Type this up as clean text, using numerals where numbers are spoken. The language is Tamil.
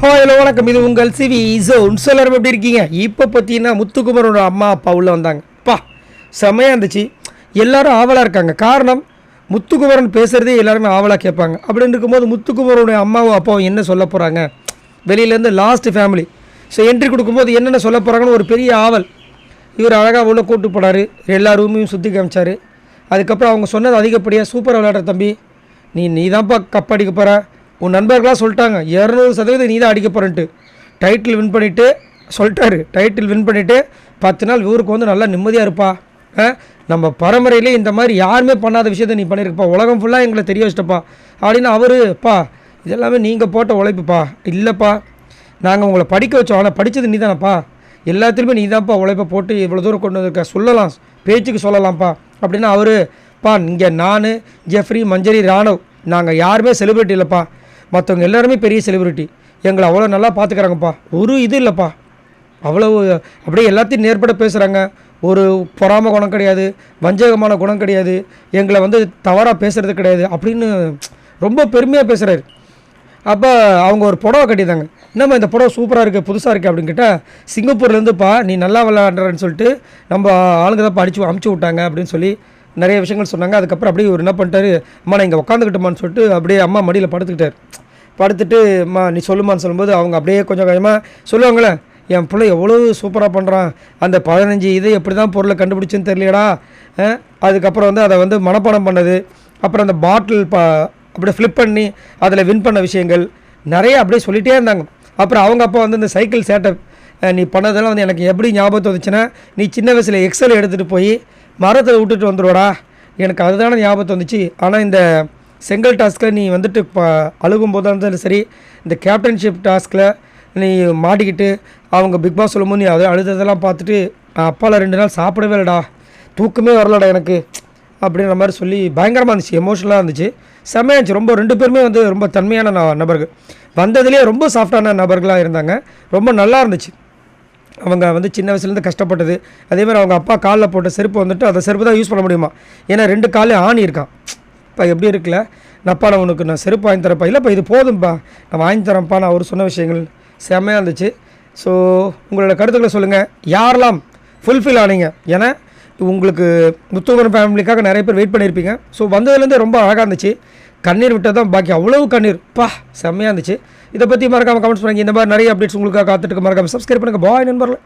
ஹலோ வணக்கம், இது உங்கள் சிவி ஜோன். எல்லாரும் எப்படி இருக்கீங்க? இப்போ பார்த்தீங்கன்னா முத்துக்குமரோட அம்மா அப்பா உள்ளே வந்தாங்க. செம்மையாக இருந்துச்சு. எல்லோரும் ஆவலாக இருக்காங்க. காரணம், முத்துக்குமரன் பேசுகிறதே எல்லாருமே ஆவலாக கேட்பாங்க. அப்படின்னு இருக்கும்போது முத்துக்குமரோடைய அம்மாவும் அப்பாவும் என்ன சொல்ல போகிறாங்க, வெளியிலேருந்து லாஸ்ட் ஃபேமிலி என்ட்ரி கொடுக்கும்போது என்னென்ன சொல்ல போகிறாங்கன்னு ஒரு பெரிய ஆவல். இவர் அழகாக உள்ள கூட்டு போனார், எல்லா ரூமையும் சுற்றி காமிச்சார். அதுக்கப்புறம் அவங்க சொன்னது அதிகப்படியாக சூப்பராக விளையாடுற தம்பி, நீ தான்ப்பா கப் அடிக்க போகிற, உன் நண்பர்களாக சொல்லிட்டாங்க 200% நீ தான் அடிக்க போகிறேன்ட்டு. டைட்டில் வின் பண்ணிவிட்டு சொல்லிட்டாரு. டைட்டில் வின் பண்ணிவிட்டு 10 நாள் ஊருக்கு வந்து நல்லா நிம்மதியாக இருப்பா. நம்ம பரம்பரையிலே இந்த மாதிரி யாருமே பண்ணாத விஷயத்தை நீ பண்ணியிருக்கப்பா, உலகம் ஃபுல்லாக எங்களை தெரிய வச்சிட்டப்பா அப்படின்னு அவருப்பா. இதெல்லாமே நீங்கள் போட்ட உழைப்புப்பா. இல்லைப்பா, நாங்கள் உங்களை படிக்க வச்சோம், ஆனால் படித்தது நீ தானப்பா, எல்லாத்துலேயுமே நீ தான்ப்பா உழைப்பை போட்டு இவ்வளோ தூரம் கொண்டு வந்திருக்க, சொல்லலாம், பேச்சுக்கு சொல்லலாம்ப்பா அப்படின்னு அவருப்பா. இங்கே நான், ஜெஃப்ரி, மஞ்சரி, ராணவ் நாங்கள் யாருமே செலிப்ரிட்டி இல்லைப்பா, மற்றவங்க எல்லாருமே பெரிய செலிப்ரிட்டி, எங்களை அவ்வளோ நல்லா பார்த்துக்கிறாங்கப்பா, ஒரு இது இல்லைப்பா, அவ்வளோ அப்படியே எல்லாத்தையும் நேர்பட பேசுகிறாங்க, ஒரு பொறாம குணம் கிடையாது, வஞ்சகமான குணம் கிடையாது, எங்களை வந்து தவறாக பேசுகிறது கிடையாது அப்படின்னு ரொம்ப பெருமையாக பேசுகிறாரு. அப்போ அவங்க ஒரு புடவை கட்டியிருந்தாங்க. என்னம்மா இந்த புடவை சூப்பராக இருக்குது, புதுசாக இருக்குது அப்படின்னு கேட்டால், சிங்கப்பூர்லேருந்துப்பா நீ நல்லா விளையாடுறன்னு சொல்லிட்டு நம்ம ஆளுங்க தான் அமுச்சு விட்டாங்க அப்படின்னு சொல்லி நிறைய விஷயங்கள் சொன்னாங்க. அதுக்கப்புறம் அப்படியே ஒரு என்ன பண்ணிட்டாரு, அம்மா நான் இங்கே உட்காந்துக்கிட்டோமான்னு சொல்லிட்டு அப்படியே அம்மா மடியில் படுத்துட்டு அம்மா நீ சொல்லுமான்னு சொல்லும்போது அவங்க அப்படியே கொஞ்சம் கொஞ்சமாக சொல்லுவாங்களே, என் பிள்ளை எவ்வளோ சூப்பராக பண்ணுறான், அந்த 15 இது எப்படி தான் பொருளை கண்டுபிடிச்சுன்னு தெரியலையடா. அதுக்கப்புறம் வந்து அதை வந்து மனப்பாடம் பண்ணது, அப்புறம் அந்த பாட்டில் அப்படியே ஃப்ளிப் பண்ணி அதில் வின் பண்ண விஷயங்கள் நிறைய அப்படியே சொல்லிகிட்டே இருந்தாங்க. அப்புறம் அவங்க அப்பா வந்து இந்த சைக்கிள் சேட்டை நீ பண்ணதெல்லாம் வந்து எனக்கு எப்படி ஞாபகத்து வந்துச்சுன்னா, நீ சின்ன வயசில் எக்ஸல் எடுத்துகிட்டு போய் மரத்தில் விட்டுட்டு வந்துடுவாடா, எனக்கு அதுதானே ஞாபகத்து வந்துச்சு. ஆனால் இந்த செங்கல் டாஸ்கில் நீ வந்துட்டு அழுகும் போதாக இருந்தாலும் சரி, இந்த கேப்டன்ஷிப் டாஸ்கில் நீ மாட்டிக்கிட்டு அவங்க பிக் பாஸ் சொல்லும்போது நீ அதை அழுததெல்லாம் பார்த்துட்டு அப்பாவில் 2 நாள் சாப்பிடவே இல்லைடா, தூக்கமே வரலடா எனக்கு அப்படின்ற மாதிரி சொல்லி பயங்கரமாக இருந்துச்சு, எமோஷனலாக இருந்துச்சு, செம்மையாக இருந்துச்சு. ரொம்ப 2 பேருமே வந்து ரொம்ப தன்மையான நபர்கள், வந்ததுலேயே ரொம்ப சாஃப்டான நபர்களாக இருந்தாங்க, ரொம்ப நல்லா இருந்துச்சு. அவங்க வந்து சின்ன வயசுலேருந்து கஷ்டப்பட்டது, அதேமாதிரி அவங்க அப்பா காலில் போட்ட செருப்பு வந்துட்டு அந்த செருப்பு தான் யூஸ் பண்ண முடியுமா, ஏன்னா 2 காலையும் ஆணி இருக்கான். இப்போ எப்படி இருக்குல்ல, நப்பா நான் உனக்கு நான் செருப்பு வாங்கி தரப்பா, இல்லைப்பா இது போதும்ப்பா நான் வாங்கி தரேன்ப்பா, நான் அவர் சொன்ன விஷயங்கள் செம்மையாக இருந்துச்சு. ஸோ உங்களோட கருத்துக்களை சொல்லுங்கள், யாரெல்லாம் ஃபுல்ஃபில் ஆனீங்க, ஏன்னா உங்களுக்கு முத்துக்குமரன் ஃபேமிலிக்காக நிறைய பேர் வெயிட் பண்ணியிருப்பீங்க. ஸோ வந்ததுலேருந்தே ரொம்ப அழகாக இருந்துச்சு, கண்ணீர் விட்டால் தான் பாக்கி அவ்வளவு கண்ணீர் செம்மையாக இருந்துச்சு. இதை பற்றி மறக்காமல் கமெண்ட்ஸ் பண்ணுங்கள். இந்த மாதிரி நிறைய அப்டேட்ஸ் உங்களுக்காக காத்துட்டு மறக்காமல் சப்ஸ்கிரைப் பண்ணுங்கள். பாய் நண்பர்களே.